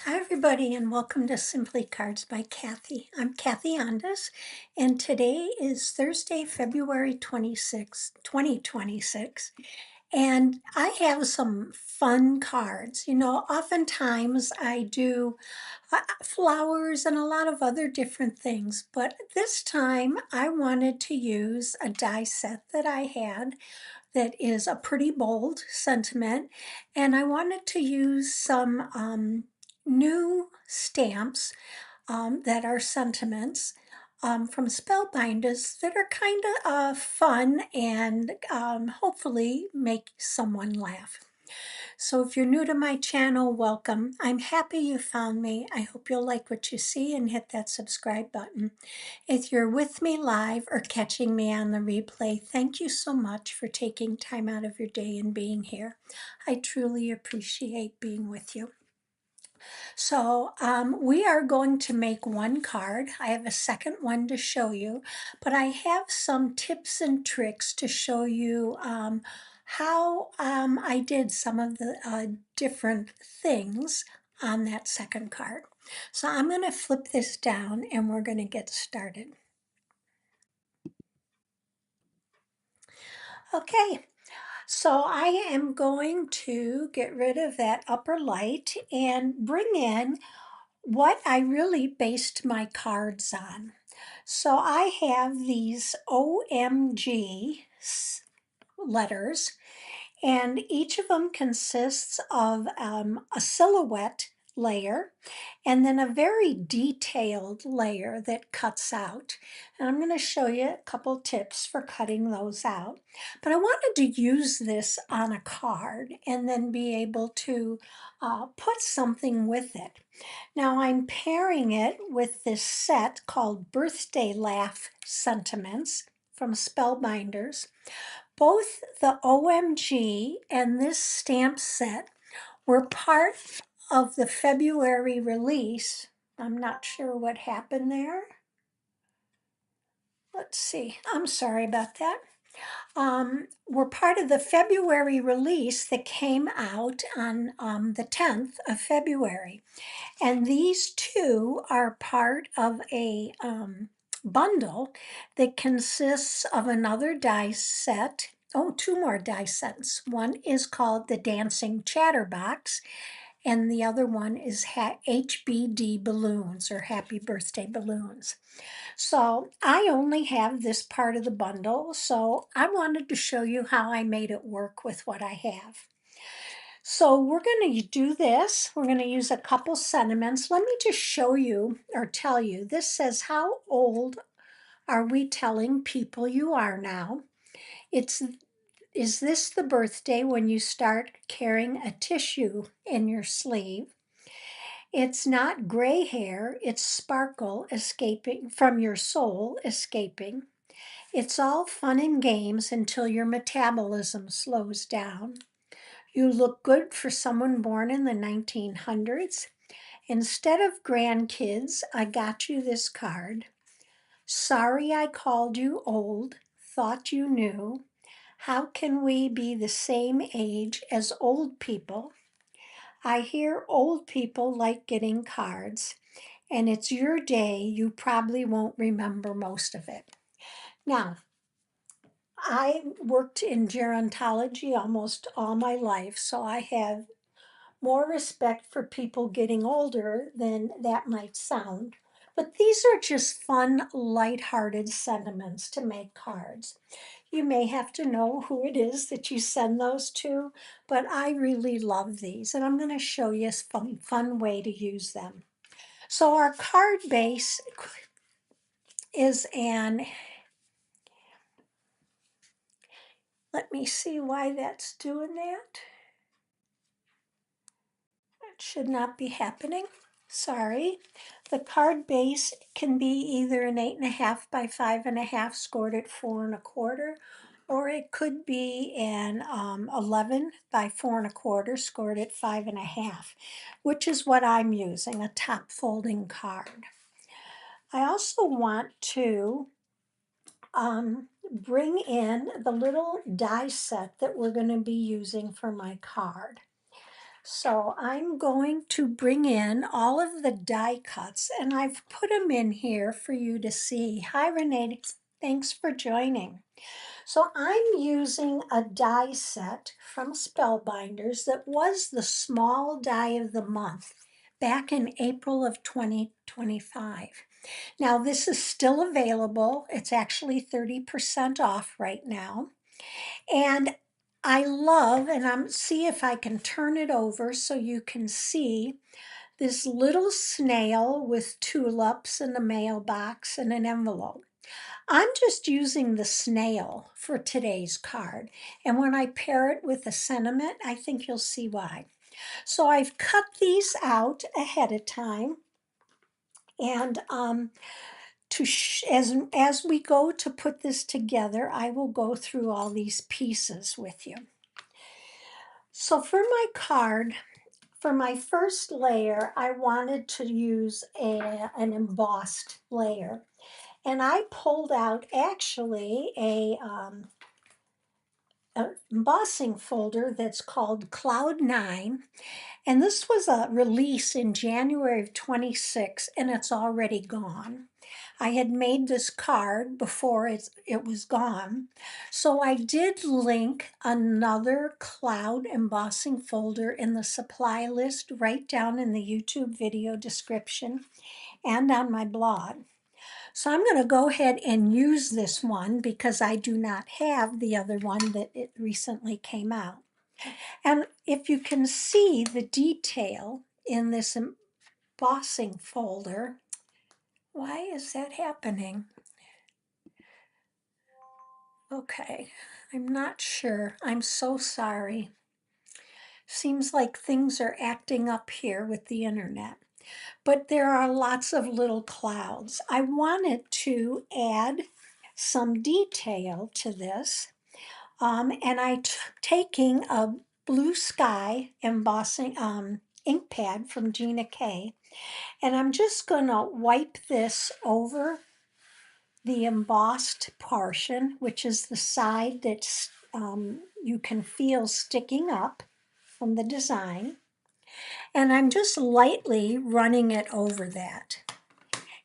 Hi, everybody, and welcome to Simply Cards by Kathi. I'm Kathi Ondas, and today is Thursday, February 26th, 2026. And I have some fun cards. Oftentimes I do flowers and a lot of other different things, but this time I wanted to use a die set that I had that is a pretty bold sentiment, and I wanted to use some new stamps that are sentiments from Spellbinders that are kind of fun and hopefully make someone laugh. So if you're new to my channel, welcome. I'm happy you found me. I hope you'll like what you see and hit that subscribe button. If you're with me live or catching me on the replay, thank you so much for taking time out of your day and being here. I truly appreciate being with you. So we are going to make one card. I have a second one to show you, but I have some tips and tricks to show you how I did some of the different things on that second card. So I'm going to flip this down and we're going to get started. Okay, so I am going to get rid of that upper light and bring in what I really based my cards on. So I have these OMG letters, and each of them consists of a silhouette layer and then a very detailed layer that cuts out. And I'm going to show you a couple tips for cutting those out. But I wanted to use this on a card and then be able to put something with it. Now I'm pairing it with this set called Birthday Laugh Sentiments from Spellbinders. Both the OMG and this stamp set were part of the February release. I'm not sure what happened there. Let's see. I'm sorry about that. Were part of the February release that came out on the 10th of February. And these two are part of a bundle that consists of another die set. Oh, two more die sets. One is called the Dancing Chatterbox, and the other one is HBD balloons, or Happy Birthday balloons. So I only have this part of the bundle, so I wanted to show you how I made it work with what I have. So we're going to do this. We're going to use a couple sentiments. Let me just show you or tell you. This says, how old are we telling people you are now? Is this the birthday when you start carrying a tissue in your sleeve? It's not gray hair, it's sparkle escaping from your soul escaping. It's all fun and games until your metabolism slows down. You look good for someone born in the 1900s. Instead of grandkids, I got you this card. Sorry I called you old, thought you knew. How can we be the same age as old people? I hear old people like getting cards, and it's your day. You probably won't remember most of it. Now, I worked in gerontology almost all my life, so I have more respect for people getting older than that might sound. But these are just fun, lighthearted sentiments to make cards. You may have to know who it is that you send those to, but I really love these, and I'm going to show you a fun way to use them. So our card base is let me see why that's doing that. It should not be happening. Sorry. The card base can be either an 8.5 by 5.5 scored at 4.25, or it could be an 11 by 4.25 scored at 5.5, which is what I'm using, a top folding card. I also want to bring in the little die set that we're going to be using for my card. So I'm going to bring in all of the die cuts, and I've put them in here for you to see. Hi, Renee. Thanks for joining. So I'm using a die set from Spellbinders that was the small die of the month back in April of 2025. Now this is still available. It's actually 30% off right now. And I love, and I'm see if I can turn it over so you can see this little snail with tulips and a mailbox and an envelope. I'm just using the snail for today's card. And when I pair it with a sentiment, I think you'll see why. So I've cut these out ahead of time. And as we go to put this together, I will go through all these pieces with you. So for my card, for my first layer, I wanted to use an embossed layer. And I pulled out actually a embossing folder that's called Cloud 9. And this was a release in January of 26, and it's already gone. I had made this card before it was gone. So I did link another cloud embossing folder in the supply list right down in the YouTube video description and on my blog. So I'm going to go ahead and use this one because I do not have the other one that it recently came out. And if you can see the detail in this embossing folder, why is that happening? Okay, I'm not sure. I'm so sorry. Seems like things are acting up here with the internet. But there are lots of little clouds. I wanted to add some detail to this. And taking a blue sky embossing ink pad from Gina K, and I'm just going to wipe this over the embossed portion, which is the side that you can feel sticking up from the design. And I'm just lightly running it over that.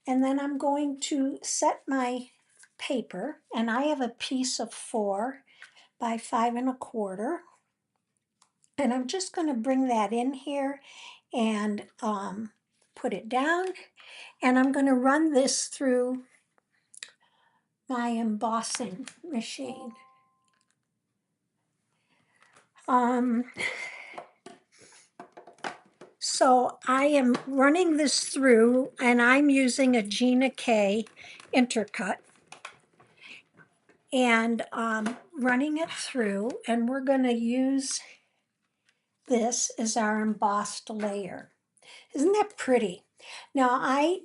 And then I'm going to set my paper, and I have a piece of 4 by 5 1/4. And I'm just going to bring that in here and put it down. And I'm going to run this through my embossing machine. So I am running this through, and I'm using a Gina K intercut. And running it through, and we're going to use this as our embossed layer. Isn't that pretty? Now I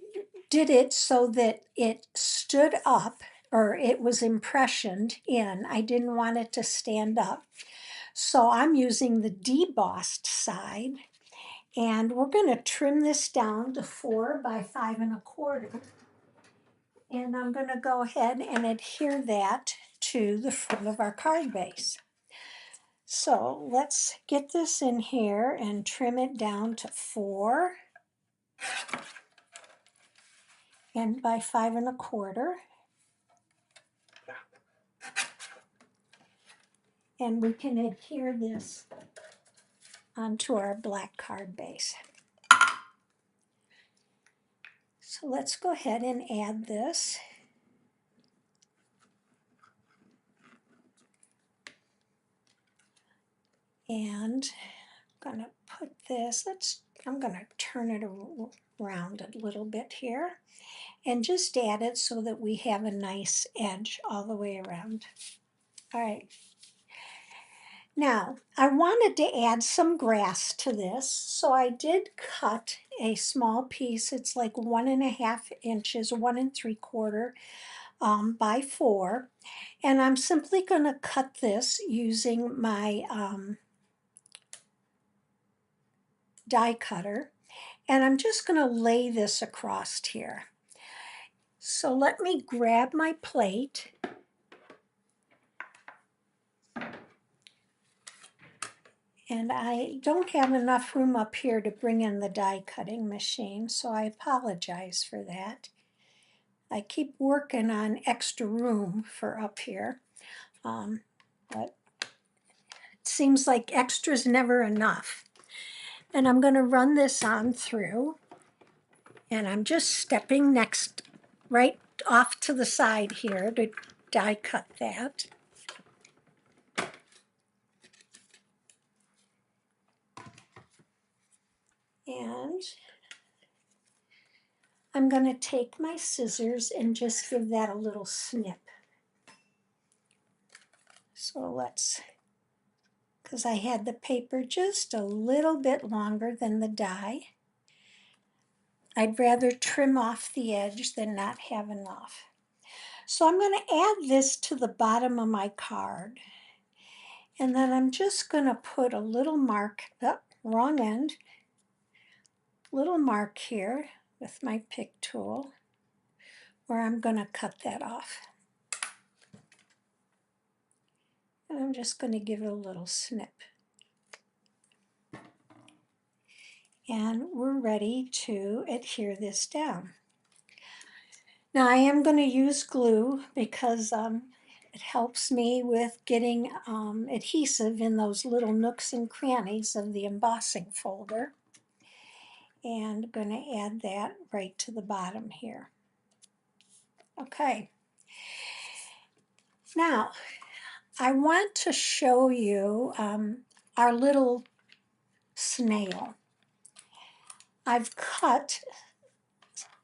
did it so that it stood up, or it was impressioned in. I didn't want it to stand up. So I'm using the debossed side, and we're going to trim this down to 4 by 5 1/4. And I'm going to go ahead and adhere that to the front of our card base. So let's get this in here and trim it down to 4 and by 5 1/4. And we can adhere this onto our black card base. So let's go ahead and add this. And I'm going to put this, I'm going to turn it around a little bit here and just add it so that we have a nice edge all the way around. All right. Now, I wanted to add some grass to this, so I did cut a small piece. It's like 1.5 inches, 1 3/4 by 4. And I'm simply going to cut this using my die cutter. And I'm just going to lay this across here. So let me grab my plate. And I don't have enough room up here to bring in the die cutting machine, so I apologize for that. I keep working on extra room for up here, but it seems like extra's never enough. And I'm going to run this on through, and I'm just stepping next, right off to the side here to die cut that. And I'm going to take my scissors and just give that a little snip. So let's, because I had the paper just a little bit longer than the die. I'd rather trim off the edge than not have enough. So I'm going to add this to the bottom of my card. And then I'm just going to put a little mark, oh, wrong end, little mark here with my pick tool where I'm going to cut that off. And I'm just going to give it a little snip. And we're ready to adhere this down. Now I am going to use glue because it helps me with getting adhesive in those little nooks and crannies of the embossing folder. And I'm going to add that right to the bottom here. Okay. Now, I want to show you our little snail. I've cut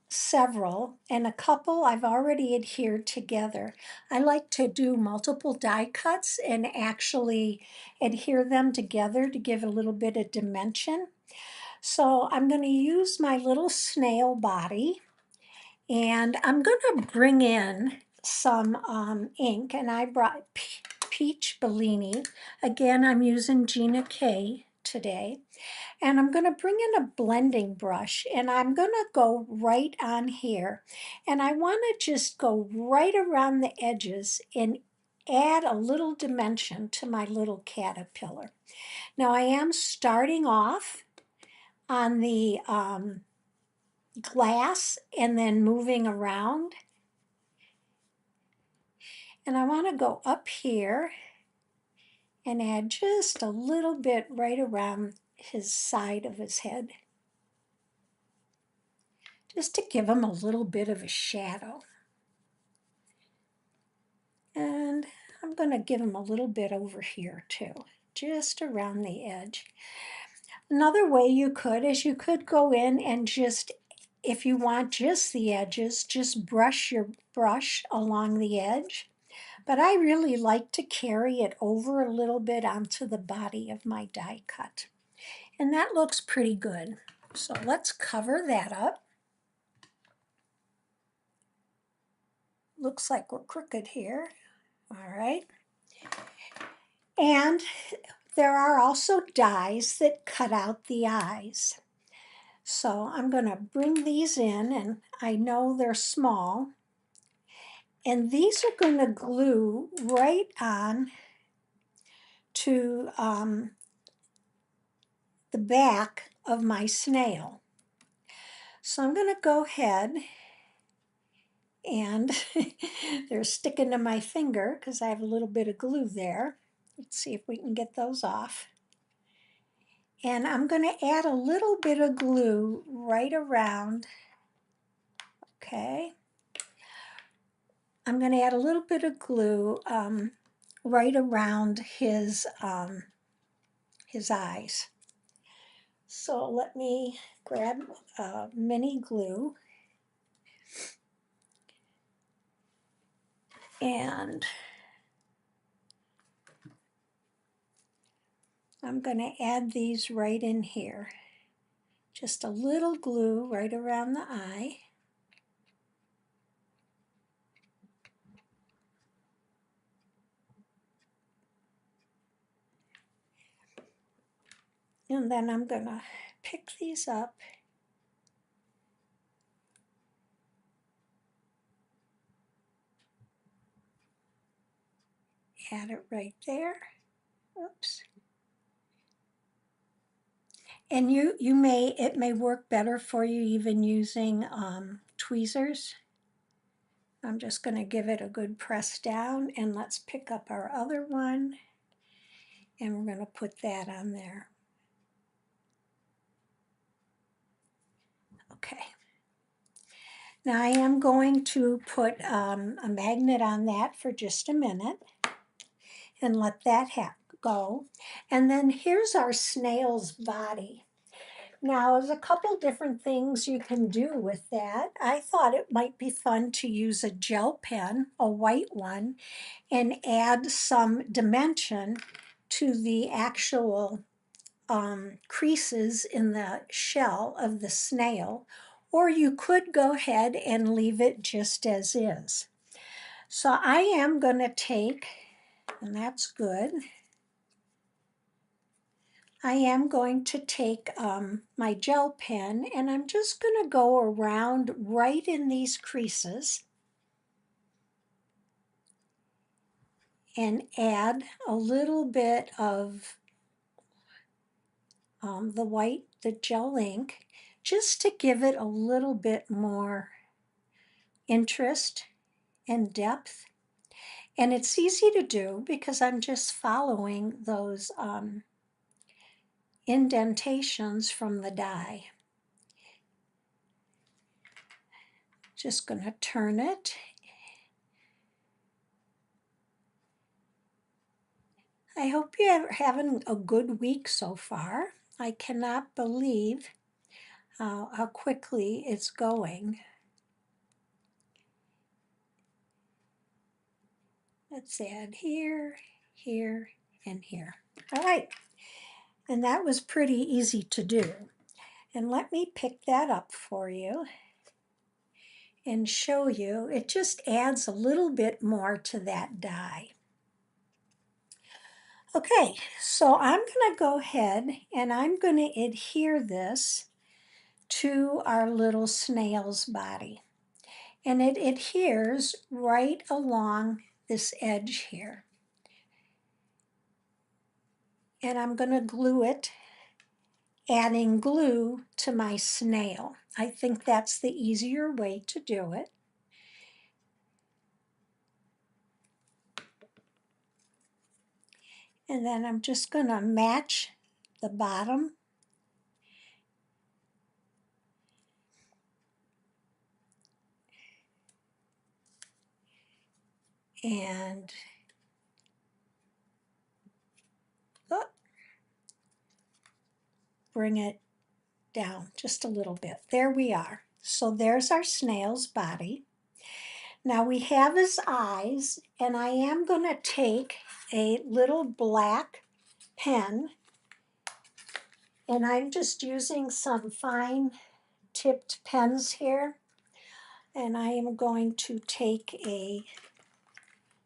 several, and a couple I've already adhered together. I like to do multiple die cuts and actually adhere them together to give a little bit of dimension. So I'm going to use my little snail body, and I'm going to bring in some ink, and I brought Peach Bellini. Again, I'm using Gina K today. And I'm going to bring in a blending brush, and I'm going to go right on here. And I want to just go right around the edges and add a little dimension to my little caterpillar. Now I am starting off on the glass and then moving around. And I want to go up here and add just a little bit right around his side of his head, just to give him a little bit of a shadow. And I'm going to give him a little bit over here too, just around the edge. Another way you could is you could go in and just, if you want just the edges, just brush your brush along the edge. But I really like to carry it over a little bit onto the body of my die cut. And that looks pretty good. So let's cover that up. Looks like we're crooked here. All right. And there are also dies that cut out the eyes. So I'm going to bring these in, and I know they're small. And these are going to glue right on to the back of my snail. So I'm going to go ahead, and they're sticking to my finger because I have a little bit of glue there. Let's see if we can get those off. And I'm going to add a little bit of glue right around. Okay. I'm going to add a little bit of glue right around his eyes. So let me grab mini glue, and I'm going to add these right in here. Just a little glue right around the eye. And then I'm going to pick these up, add it right there. Oops. And it may work better for you even using tweezers. I'm just going to give it a good press down, and let's pick up our other one, and we're going to put that on there. Okay. Now I am going to put a magnet on that for just a minute and let that go. And then here's our snail's body. Now, there's a couple different things you can do with that. I thought it might be fun to use a gel pen, a white one, and add some dimension to the actual creases in the shell of the snail, or you could go ahead and leave it just as is. So I am going to take, and that's good, I am going to take my gel pen, and I'm just going to go around right in these creases and add a little bit of the gel ink, just to give it a little bit more interest and depth. And it's easy to do because I'm just following those indentations from the die. Just going to turn it. I hope you're having a good week so far. I cannot believe how quickly it's going. Let's add here, here, and here. All right, and that was pretty easy to do. And let me pick that up for you and show you. It just adds a little bit more to that die. Okay, so I'm going to go ahead and I'm going to adhere this to our little snail's body. And it adheres right along this edge here. And I'm going to glue it, adding glue to my snail. I think that's the easier way to do it. And then I'm just going to match the bottom and bring it down just a little bit. There we are. So there's our snail's body. Now we have his eyes, and I am going to take a little black pen, and I'm just using some fine tipped pens here, and I am going to take a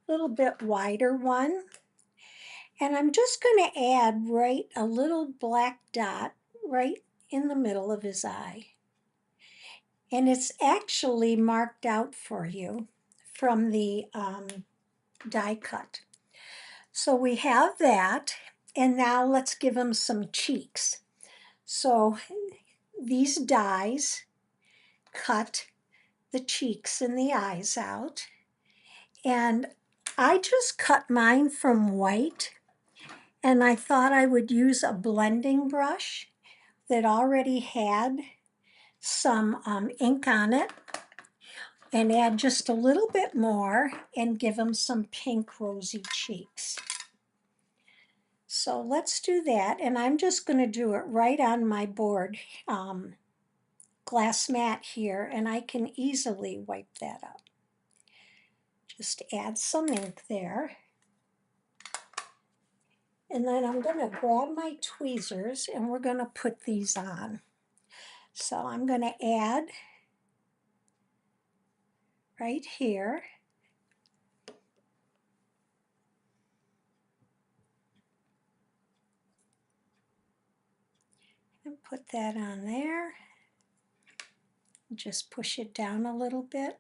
little bit wider one, and I'm just going to add a little black dot right in the middle of his eye. And it's actually marked out for you from the die cut. So we have that, and now let's give him some cheeks. So these dies cut the cheeks and the eyes out, and I just cut mine from white, and I thought I would use a blending brush that already had some ink on it, and add just a little bit more and give them some pink rosy cheeks. So let's do that, and I'm just going to do it right on my board glass mat here, and I can easily wipe that up. Just add some ink there. And then I'm going to grab my tweezers and we're going to put these on. So I'm going to add right here. And put that on there. Just push it down a little bit.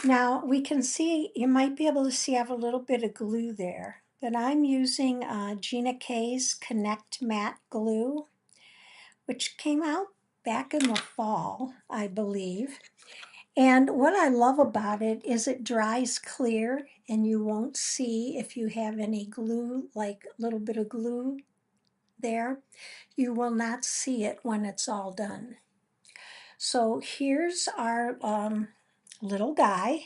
Now we can see, you might be able to see I have a little bit of glue there, but I'm using Gina K's Connect Matte Glue. which came out back in the fall, I believe. And what I love about it is it dries clear and you won't see if you have any glue, like a little bit of glue there. You will not see it when it's all done. So here's our little guy.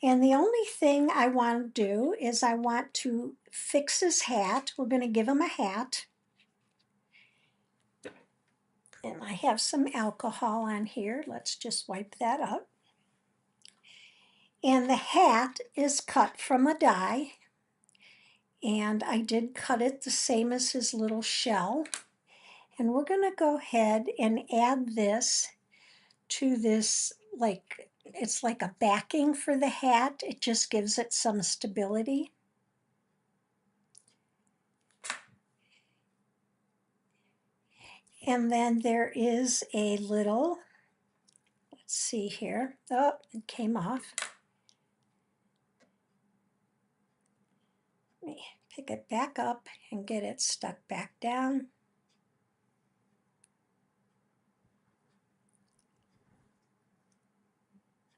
And the only thing I want to do is I want to fix his hat. We're going to give him a hat. And I have some alcohol on here. Let's just wipe that up. And the hat is cut from a die. And I did cut it the same as his little shell. And we're going to go ahead and add this to this, like, it's like a backing for the hat. It just gives it some stability. And then there is a little, let's see here. Oh, it came off. Let me pick it back up and get it stuck back down.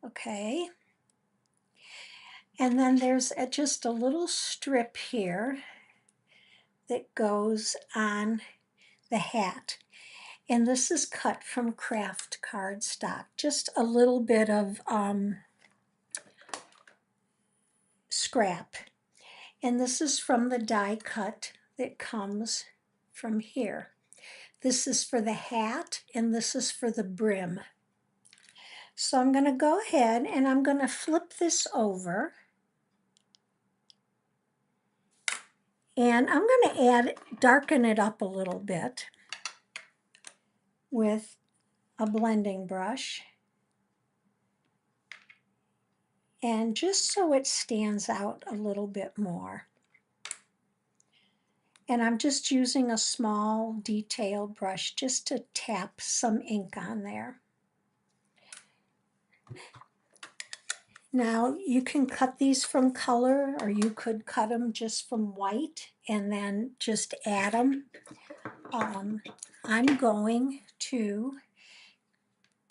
Okay. And then there's just a little strip here that goes on the hat. And this is cut from craft cardstock. Just a little bit of scrap. And this is from the die cut that comes from here. This is for the hat and this is for the brim. So I'm going to go ahead and I'm going to flip this over. And I'm going to darken it up a little bit with a blending brush. And just so it stands out a little bit more. And I'm just using a small detail brush just to tap some ink on there. Now you can cut these from color or you could cut them just from white and then just add them. I'm going to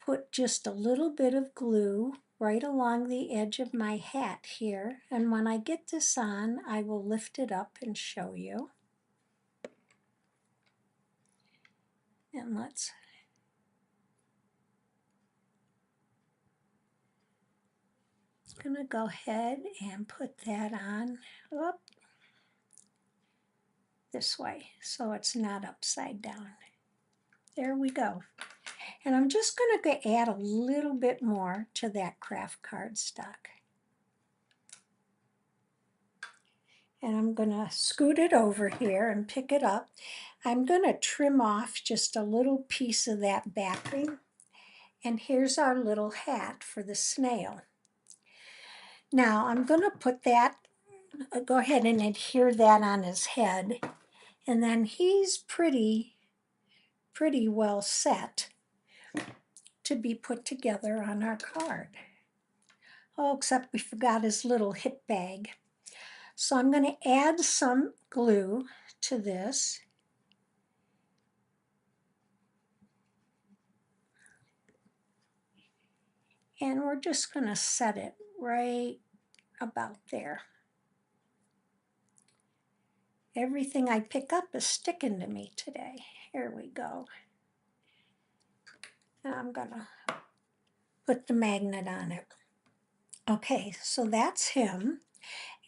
put just a little bit of glue right along the edge of my hat here. And when I get this on, I will lift it up and show you. And let's going to go ahead and put that on this way so it's not upside down. There we go. And I'm just going to add a little bit more to that craft cardstock. And I'm going to scoot it over here and pick it up. I'm going to trim off just a little piece of that backing. And here's our little hat for the snail. Now I'm going to put that, go ahead and adhere that on his head. And then he's pretty well set to be put together on our card. Oh, except we forgot his little hip bag. So I'm going to add some glue to this. And we're just going to set it right about there. Everything I pick up is sticking to me today. Here we go. And I'm going to put the magnet on it. Okay, so that's him.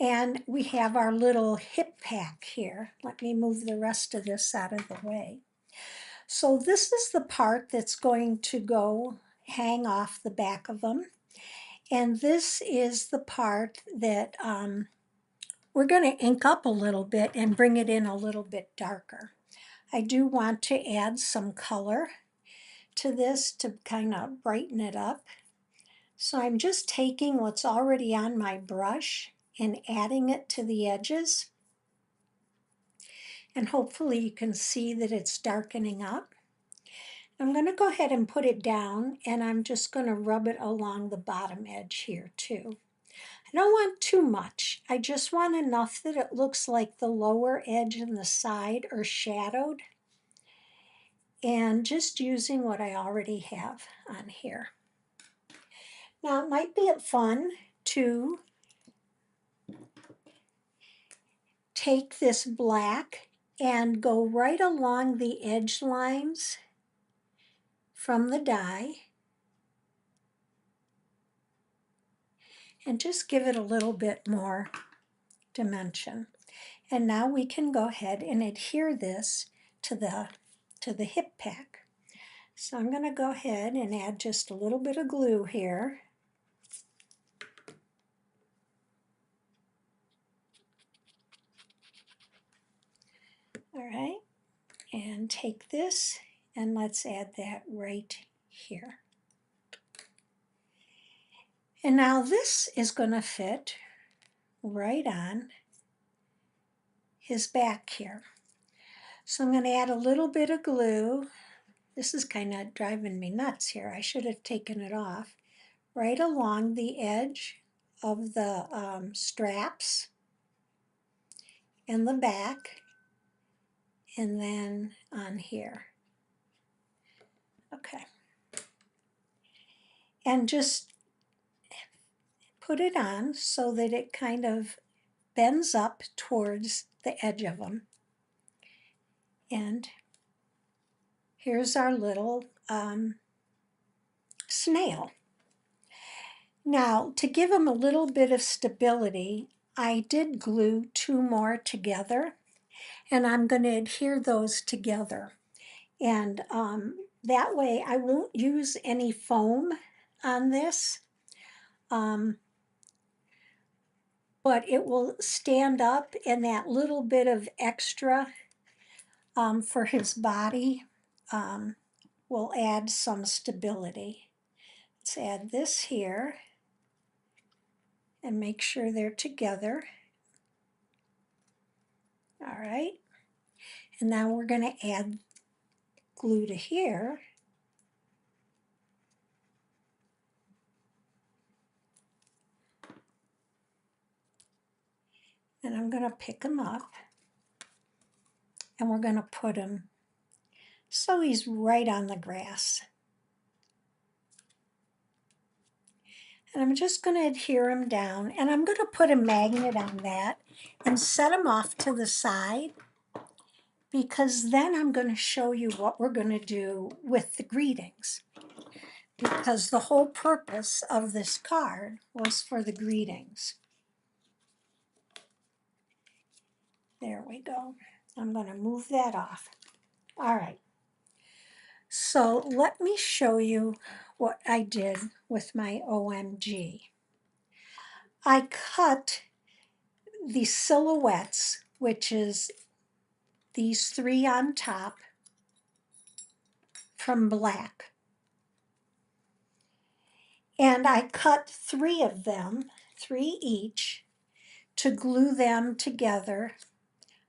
And we have our little hip pack here. Let me move the rest of this out of the way. So this is the part that's going to go hang off the back of them. And this is the part that we're going to ink up a little bit and bring it in a little bit darker. I do want to add some color to this to kind of brighten it up. So I'm just taking what's already on my brush and adding it to the edges. And hopefully you can see that it's darkening up. I'm going to go ahead and put it down, and I'm just going to rub it along the bottom edge here too. I don't want too much. I just want enough that it looks like the lower edge and the side are shadowed. and just using what I already have on here. Now it might be fun to take this black and go right along the edge lines from the die and just give it a little bit more dimension. And now we can go ahead and adhere this to the hip pack. So I'm going to go ahead and add just a little bit of glue here. All right, and take this and let's add that right here. And now this is going to fit right on his back here. So I'm going to add a little bit of glue. This is kind of driving me nuts here. I should have taken it off. Right along the edge of the straps and the back, and then on here. Okay. And just put it on so that it kind of bends up towards the edge of them. And here's our little snail. Now, to give him a little bit of stability, I did glue 2 more together, and I'm going to adhere those together. And that way I won't use any foam on this, but it will stand up, and that little bit of extra for his body will add some stability. Let's add this here and make sure they're together. All right, and now we're going to add glue to here. And I'm going to pick him up and we're going to put him so he's right on the grass. And I'm just going to adhere him down, and I'm going to put a magnet on that and set him off to the side, because then I'm going to show you what we're going to do with the greetings, because the whole purpose of this card was for the greetings. There we go. I'm going to move that off. All right. So let me show you what I did with my OMG. I cut the silhouettes, which is these 3 on top, from black. And I cut 3 of them, 3 each, to glue them together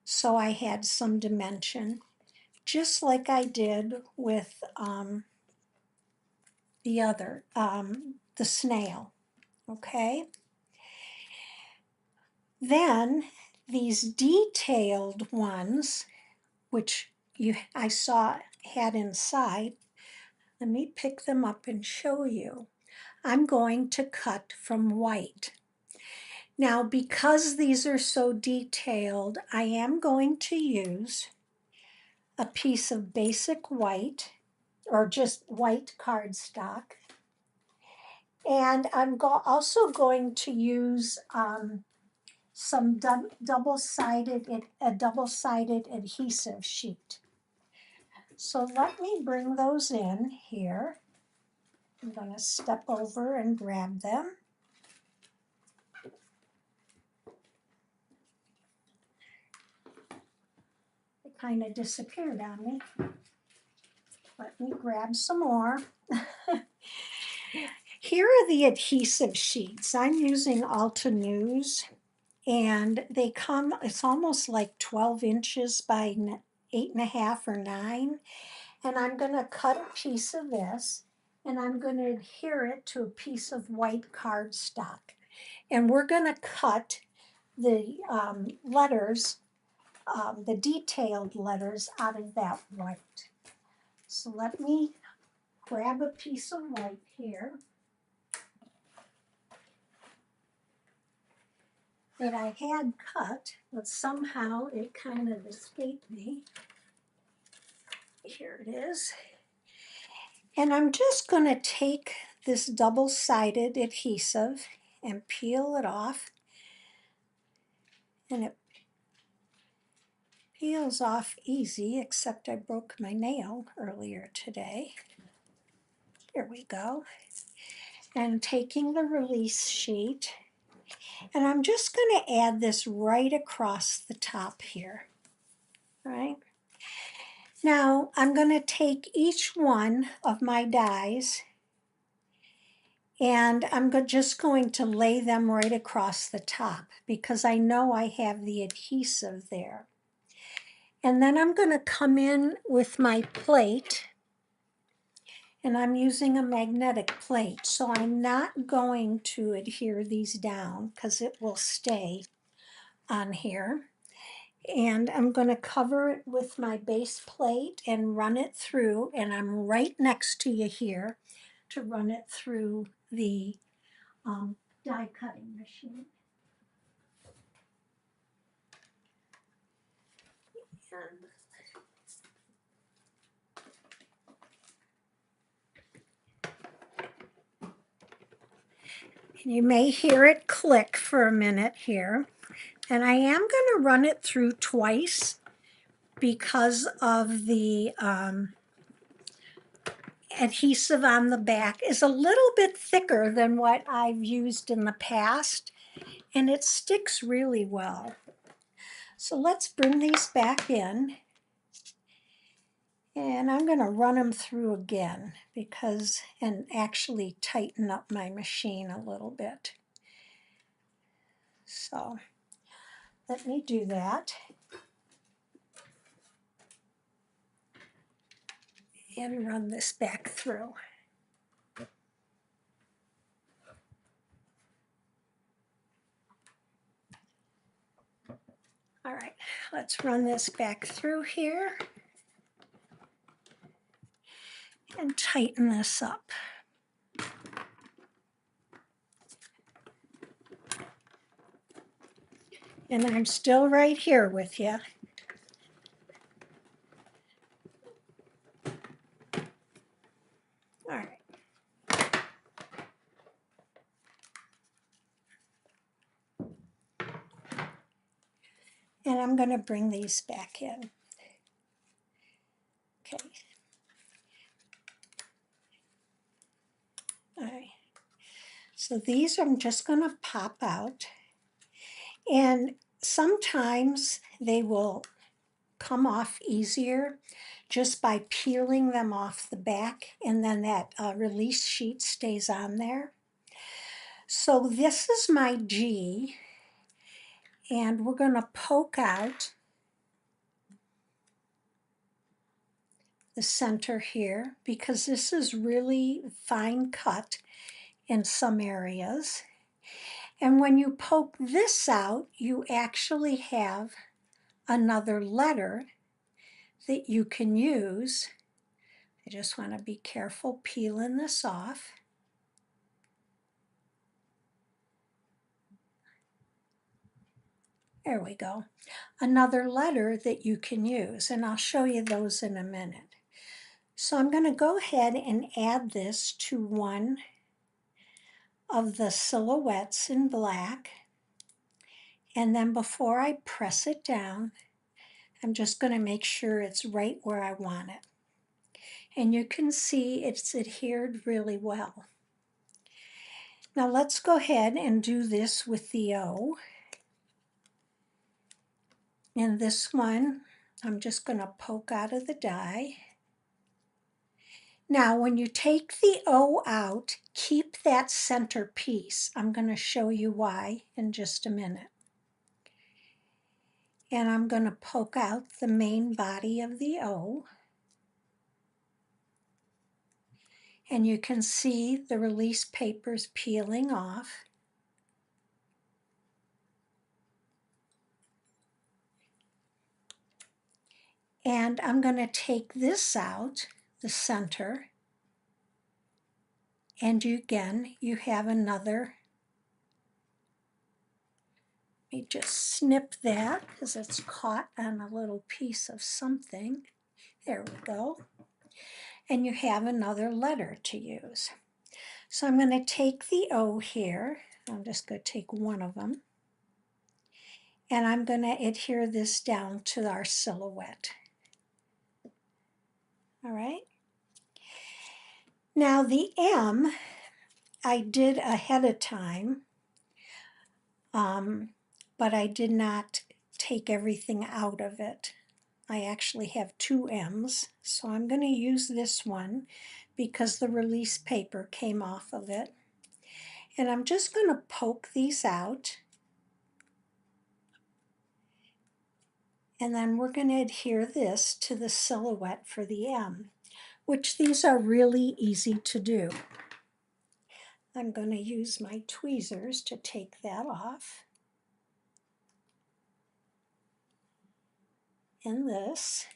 so I had some dimension, just like I did with the snail, okay? Then these detailed ones, which I saw had inside, let me pick them up and show you. I'm going to cut from white. Now, because these are so detailed, I am going to use a piece of basic white, or just white cardstock. And I'm also going to use some double-sided adhesive sheet. So let me bring those in here. I'm going to step over and grab them. It kind of disappeared on me. Let me grab some more. Here are the adhesive sheets. I'm using Alta News, and they come, it's almost like 12 inches by 8.5 or 9. And I'm going to cut a piece of this, and I'm going to adhere it to a piece of white cardstock. And we're going to cut the letters, the detailed letters, out of that white. So let me grab a piece of white here that I had cut, but somehow it kind of escaped me. Here it is. And I'm just going to take this double-sided adhesive and peel it off. And it peels off easy, except I broke my nail earlier today. Here we go. And taking the release sheet, and I'm just going to add this right across the top here. All right. Now I'm going to take each one of my dies and I'm just going to lay them right across the top because I know I have the adhesive there. And then I'm going to come in with my plate, and I'm using a magnetic plate, so I'm not going to adhere these down because it will stay on here. And I'm going to cover it with my base plate and run it through, and I'm right next to you here to run it through the die cutting machine. And you may hear it click for a minute here. And I am going to run it through twice because of the adhesive on the back is a little bit thicker than what I've used in the past, and it sticks really well. So let's bring these back in, and I'm going to run them through again and actually tighten up my machine a little bit. So let me do that. And run this back through. All right, let's run this back through here and tighten this up. And I'm still right here with you. All right. And I'm going to bring these back in. Okay. All right. So these I'm just going to pop out. And sometimes they will come off easier just by peeling them off the back, and then that release sheet stays on there. So this is my G, and we're going to poke out the center here because this is really fine cut in some areas. And when you poke this out, you actually have another letter that you can use. I just want to be careful peeling this off. There we go. Another letter that you can use, and I'll show you those in a minute. So I'm going to go ahead and add this to one of the silhouettes in black. And then before I press it down, I'm just going to make sure it's right where I want it. And you can see it's adhered really well. Now let's go ahead and do this with the O. And this one, I'm just going to poke out of the die. Now, when you take the O out, keep that center piece. I'm going to show you why in just a minute. And I'm going to poke out the main body of the O. And you can see the release papers peeling off. And I'm going to take this out, the center, and you have another. Let me just snip that because it's caught on a little piece of something. There we go. And you have another letter to use. So I'm going to take the O here. I'm just going to take one of them. And I'm going to adhere this down to our silhouette. All right. Now the M I did ahead of time, but I did not take everything out of it. I actually have two M's, so I'm going to use this one because the release paper came off of it. And I'm just going to poke these out. And then we're going to adhere this to the silhouette for the M, which these are really easy to do. I'm going to use my tweezers to take that off. And this,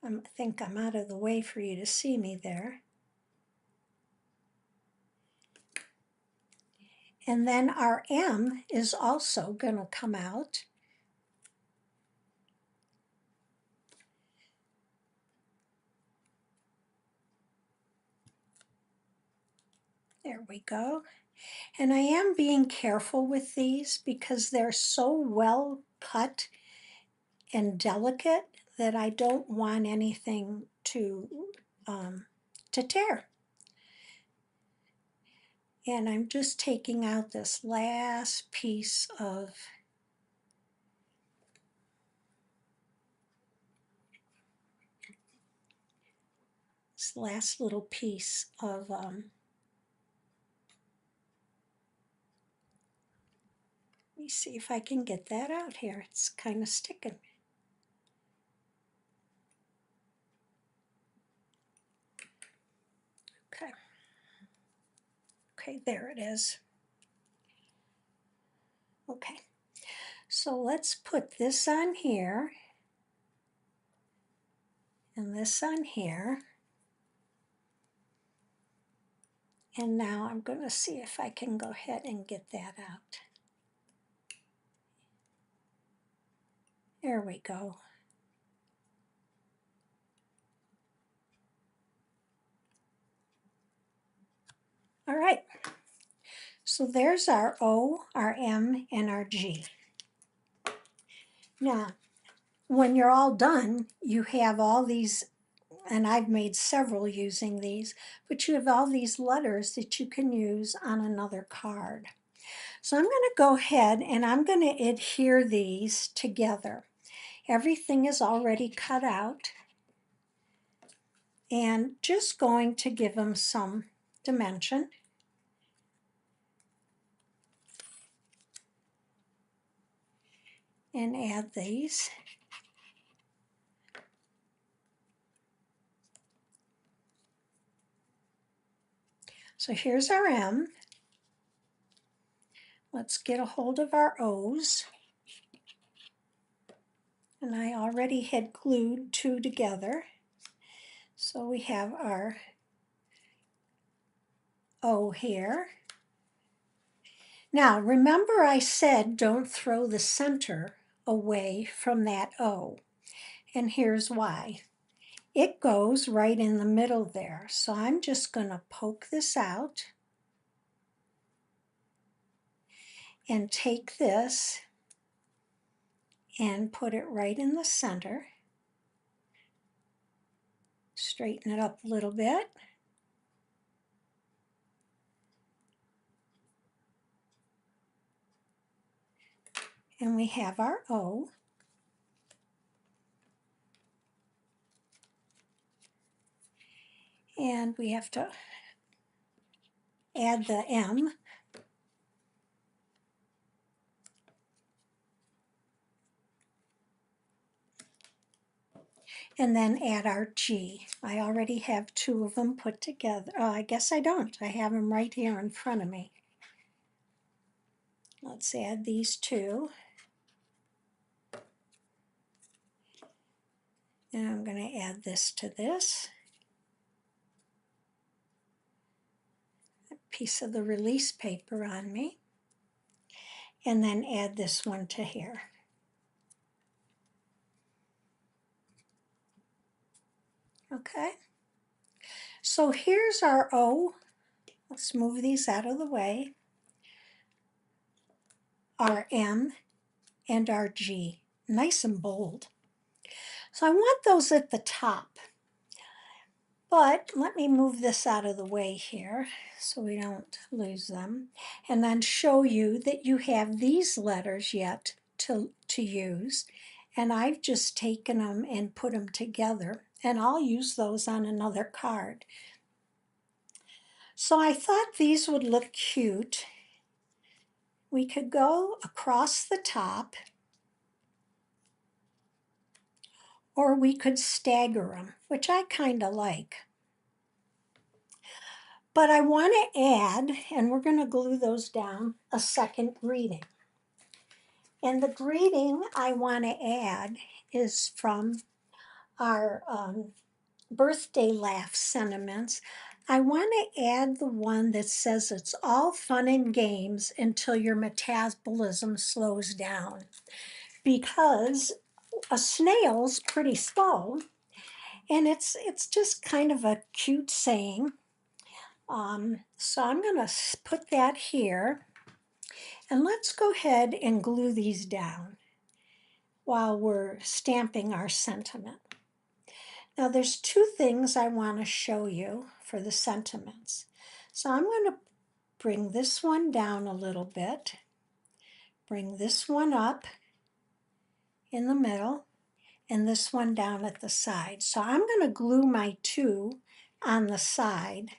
I think I'm out of the way for you to see me there. And then our M is also going to come out. There we go. And I am being careful with these because they're so well cut and delicate that I don't want anything to tear. And I'm just taking out this last piece of little piece of let me see if I can get that out here. It's kind of sticking. Okay. Okay, there it is. Okay, so let's put this on here and this on here. And now I'm going to see if I can go ahead and get that out. There we go. All right, so there's our O, our M, and our G. Now, when you're all done, you have all these, and I've made several using these, but you have all these letters that you can use on another card. So I'm going to go ahead and I'm going to adhere these together. Everything is already cut out, and just going to give them some dimension. And add these. So here's our M. Let's get a hold of our O's. And I already had glued two together. So we have our O here. Now remember I said don't throw the center away from that O. And here's why. It goes right in the middle there. So I'm just going to poke this out and take this and put it right in the center. Straighten it up a little bit. And we have our O. And we have to add the M. And then add our G. I already have two of them put together. Oh, I guess I don't. I have them right here in front of me. Let's add these two. And I'm going to add this to this. piece of the release paper on me, and then add this one to here. Okay, so here's our O. Let's move these out of the way. Our M and our G, nice and bold. So I want those at the top, but let me move this out of the way here so we don't lose them, and then show you that you have these letters yet to use, and I've just taken them and put them together, and I'll use those on another card. So I thought these would look cute. We could go across the top, or we could stagger them, which I kind of like. But I want to add, and we're going to glue those down, a second greeting. And the greeting I want to add is from our birthday laugh sentiments. I want to add the one that says it's all fun and games until your metabolism slows down. Because a snail's pretty slow, and it's just kind of a cute saying. So I'm going to put that here, and let's go ahead and glue these down while we're stamping our sentiment. Now there's two things I want to show you for the sentiments. So I'm going to bring this one down a little bit, bring this one up in the middle, and this one down at the side. So I'm going to glue my two on the side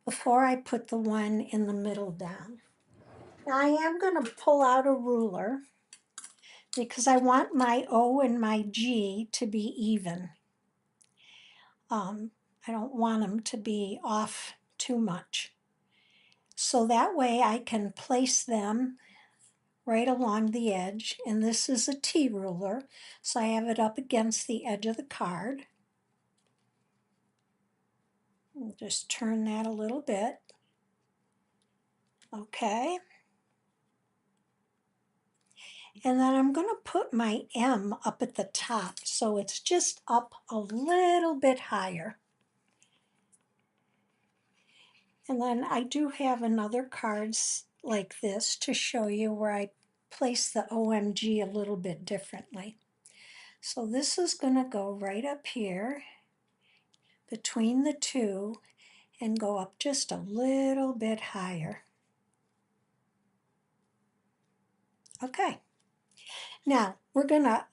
before I put the one in the middle down. Now I am going to pull out a ruler because I want my O and my G to be even. I don't want them to be off too much. So that way I can place them right along the edge. And this is a T ruler, so I have it up against the edge of the card. We'll just turn that a little bit. Okay. And then I'm going to put my M up at the top, so it's just up a little bit higher. And then I do have another cards like this to show you where I place the OMG a little bit differently. So this is going to go right up here between the two and go up just a little bit higher. Okay. Now we're going to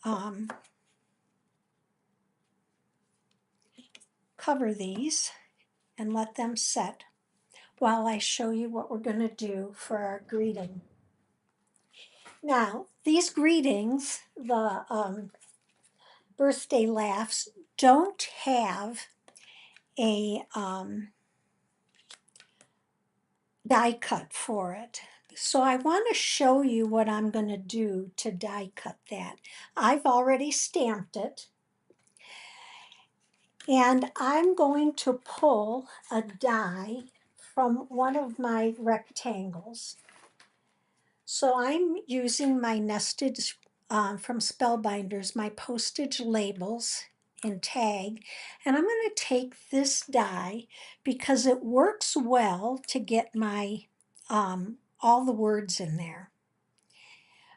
cover these and let them set while I show you what we're going to do for our greeting. Now, these greetings, the birthday laughs, don't have a die cut for it. So I want to show you what I'm going to do to die cut that. I've already stamped it. And I'm going to pull a die from one of my rectangles. So I'm using my nested, from Spellbinders, my postage labels and tag. And I'm going to take this die because it works well to get my, all the words in there.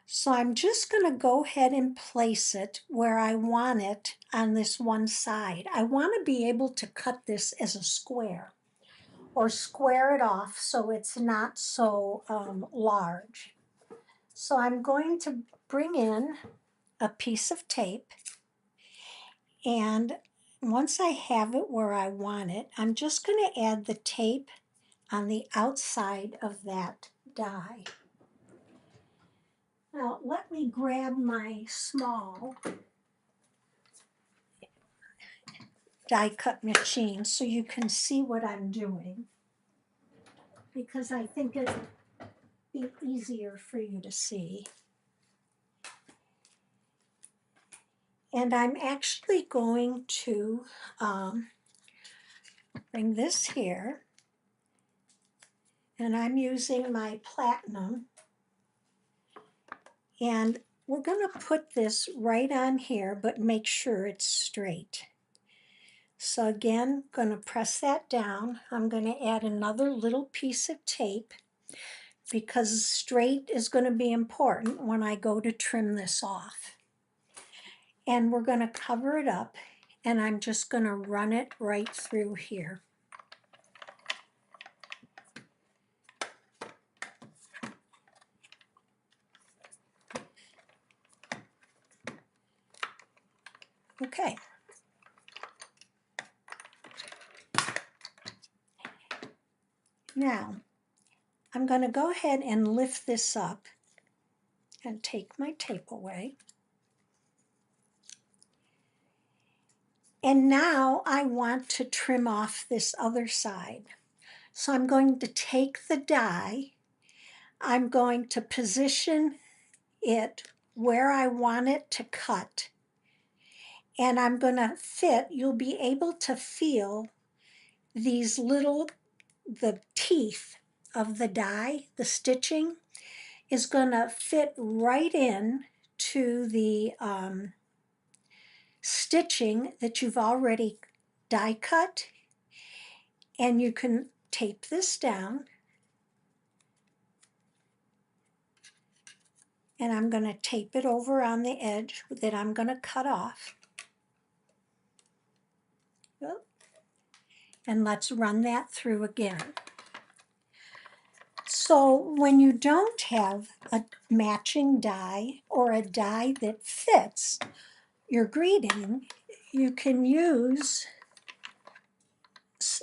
So I'm just going to go ahead and place it where I want it on this one side. I want to be able to cut this as a square or square it off so it's not so large. So I'm going to bring in a piece of tape, and once I have it where I want it, I'm just going to add the tape on the outside of that die. Now let me grab my small die cut machine so you can see what I'm doing, because I think it'll be easier for you to see. And I'm actually going to bring this here, and I'm using my platinum, and we're going to put this right on here, but make sure it's straight. So again, going to press that down. I'm going to add another little piece of tape because straight is going to be important when I go to trim this off. And we're going to cover it up, and I'm just going to run it right through here. Okay. Now, I'm going to go ahead and lift this up and take my tape away. And now I want to trim off this other side. So I'm going to take the die, I'm going to position it where I want it to cut, and I'm going to fit, you'll be able to feel these little, the teeth of the die, the stitching is going to fit right in to the stitching that you've already die cut, and you can tape this down, and I'm going to tape it over on the edge that I'm going to cut off. And let's run that through again. So when you don't have a matching die or a die that fits your greeting, you can use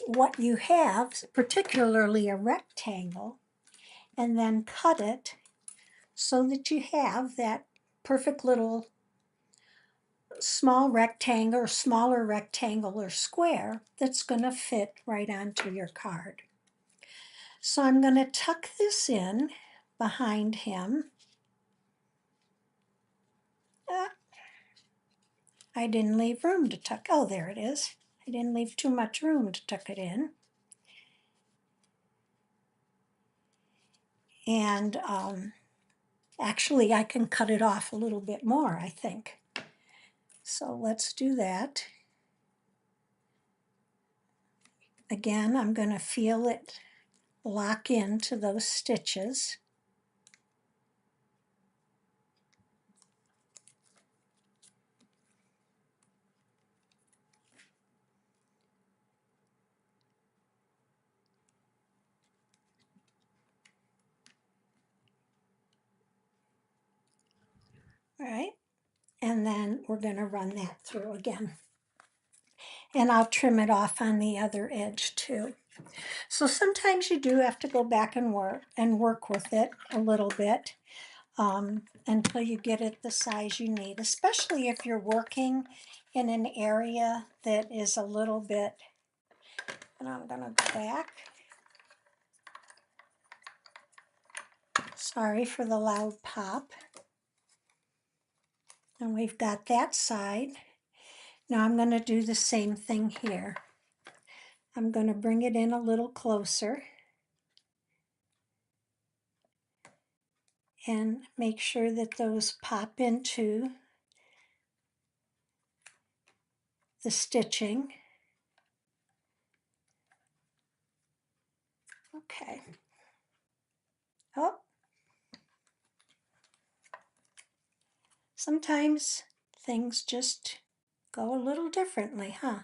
what you have, particularly a rectangle, and then cut it so that you have that perfect little small rectangle or smaller rectangle or square that's going to fit right onto your card. So I'm going to tuck this in behind him. I didn't leave room to tuck. Oh, there it is. I didn't leave too much room to tuck it in. And actually, I can cut it off a little bit more, I think. So let's do that. Again, I'm going to feel it lock into those stitches. All right, and then we're going to run that through again. And I'll trim it off on the other edge too. So sometimes you do have to go back and work with it a little bit until you get it the size you need, especially if you're working in an area that is a little bit, and I'm going to go back. Sorry for the loud pop. And we've got that side. Now I'm going to do the same thing here. I'm going to bring it in a little closer and make sure that those pop into the stitching. Okay. Oh. Sometimes things just go a little differently, huh?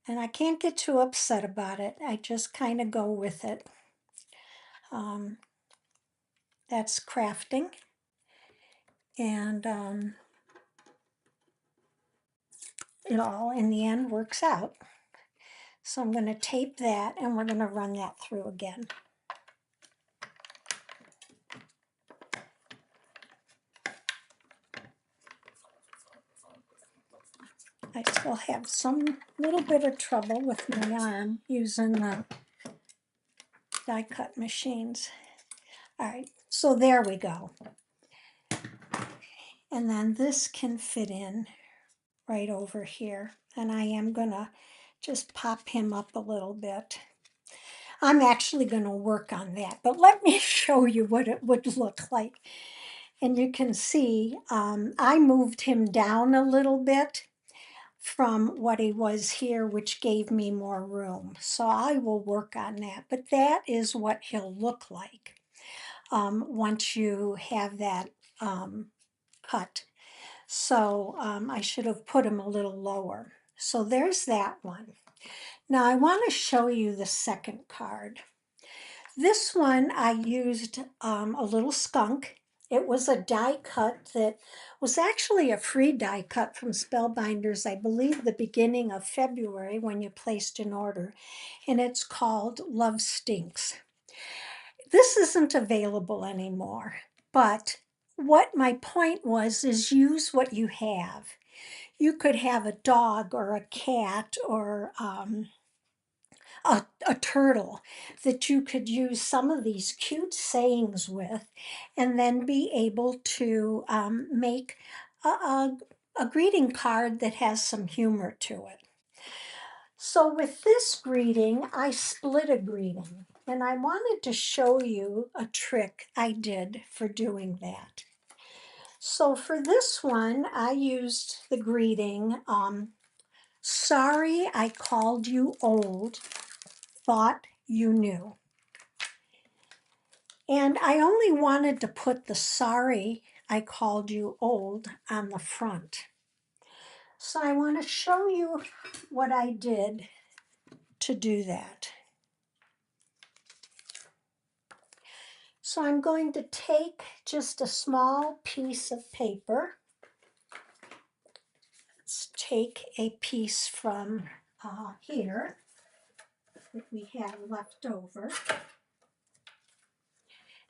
And I can't get too upset about it. I just kind of go with it. That's crafting. And it all, in the end, works out. So I'm going to tape that, and we're going to run that through again. I still have some little bit of trouble with my arm using the die cut machines. All right, so there we go. And then this can fit in right over here. And I am going to Just pop him up a little bit. I'm actually going to work on that, but let me show you what it would look like. And you can see I moved him down a little bit from what he was here, which gave me more room. So I will work on that, but that is what he'll look like once you have that cut. So I should have put him a little lower. So there's that one. Now I want to show you the second card. This one I used a little skunk. It was a die cut that was actually a free die cut from Spellbinders, I believe the beginning of February when you placed an order. And it's called Love Stinks. This isn't available anymore, but what my point was is use what you have. You could have a dog or a cat or a turtle that you could use some of these cute sayings with and then be able to make a greeting card that has some humor to it. So with this greeting, I split a greeting, and I wanted to show you a trick I did for doing that. So for this one, I used the greeting, sorry I called you old, thought you knew. And I only wanted to put the sorry I called you old on the front. So I want to show you what I did to do that. So I'm going to take just a small piece of paper. Let's take a piece from here that we have left over.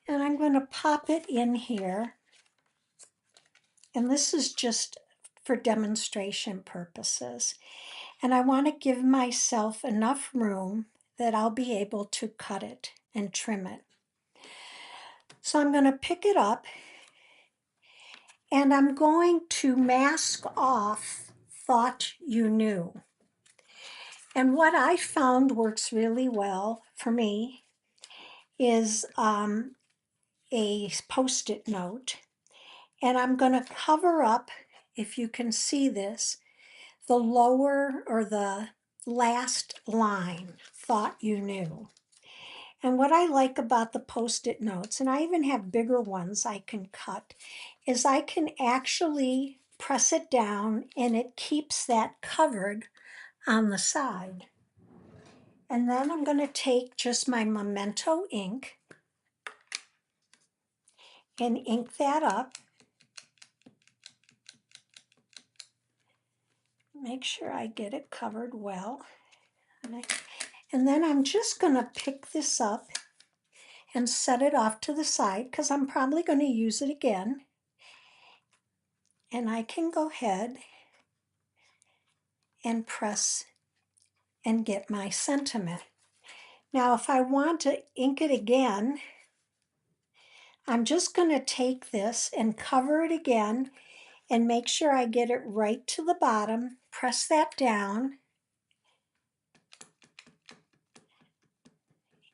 And I'm going to pop it in here. And this is just for demonstration purposes. And I want to give myself enough room that I'll be able to cut it and trim it. So I'm going to pick it up and I'm going to mask off thought you knew. And what I found works really well for me is a Post-it note. And I'm going to cover up, if you can see this, the lower or the last line, thought you knew. And what I like about the Post-it notes, and I even have bigger ones I can cut, is I can actually press it down and it keeps that covered on the side. And then I'm going to take just my Memento ink and ink that up. Make sure I get it covered well. And then I'm just going to pick this up and set it off to the side because I'm probably going to use it again. And I can go ahead and press and get my sentiment. Now, if I want to ink it again, I'm just going to take this and cover it again and make sure I get it right to the bottom, press that down,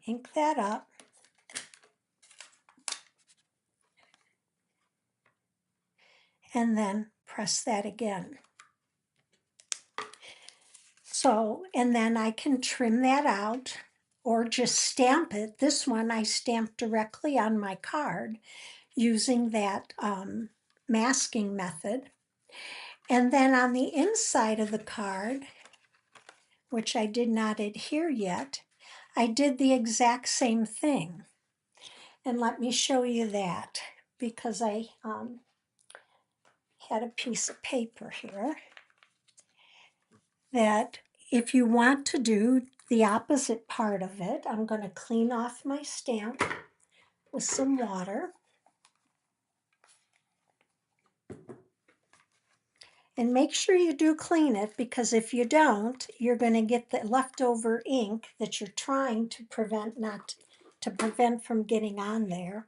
ink that up, and then press that again. So, and then I can trim that out or just stamp it. This one I stamped directly on my card using that masking method. And then on the inside of the card, which I did not adhere yet, I did the exact same thing. And let me show you that because I had a piece of paper here that if you want to do the opposite part of it, I'm going to clean off my stamp with some water. And make sure you do clean it because if you don't, you're going to get the leftover ink that you're trying to prevent from getting on there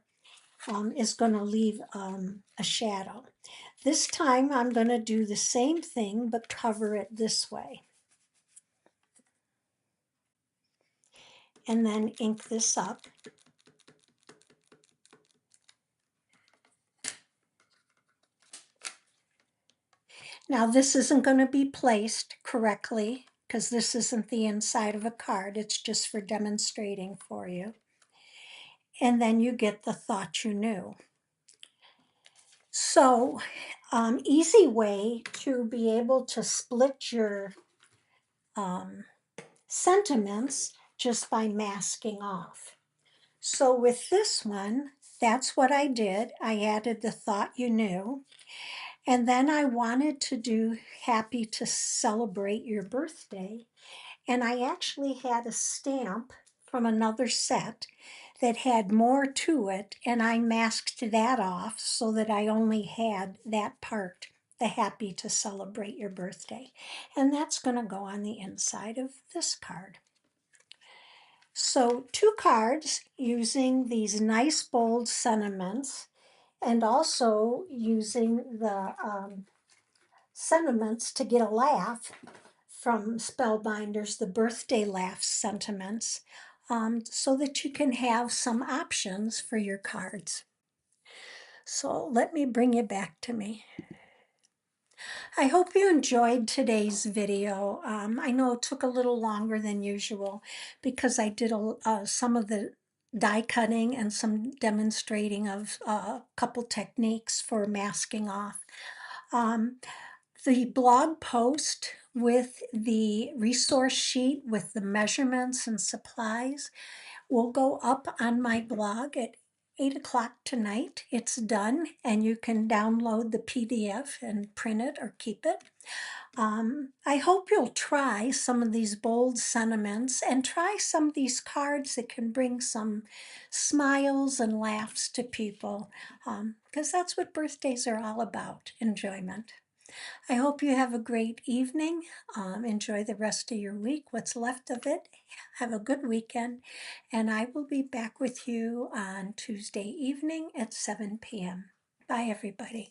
is going to leave a shadow. This time I'm going to do the same thing but cover it this way. and then ink this up. Now this isn't going to be placed correctly because this isn't the inside of a card. It's just for demonstrating for you. And then you get the thought you knew. So, easy way to be able to split your sentiments just by masking off. So with this one, that's what I did. I added the thought you knew. And then I wanted to do happy to celebrate your birthday. And I actually had a stamp from another set that had more to it, and I masked that off so that I only had that part, the happy to celebrate your birthday. And that's going to go on the inside of this card. So 2 cards using these nice bold sentiments, and also using the sentiments to get a laugh from Spellbinders, the birthday laugh sentiments, so that you can have some options for your cards. So let me bring you back to me. I hope you enjoyed today's video. I know it took a little longer than usual because I did some of the die cutting and some demonstrating of a couple techniques for masking off. The blog post with the resource sheet with the measurements and supplies will go up on my blog at 8 o'clock tonight. It's done, and you can download the PDF and print it or keep it. I hope you'll try some of these bold sentiments and try some of these cards that can bring some smiles and laughs to people, because that's what birthdays are all about, enjoyment. I hope you have a great evening. Enjoy the rest of your week, what's left of it. Have a good weekend, and I will be back with you on Tuesday evening at 7 p.m. Bye, everybody.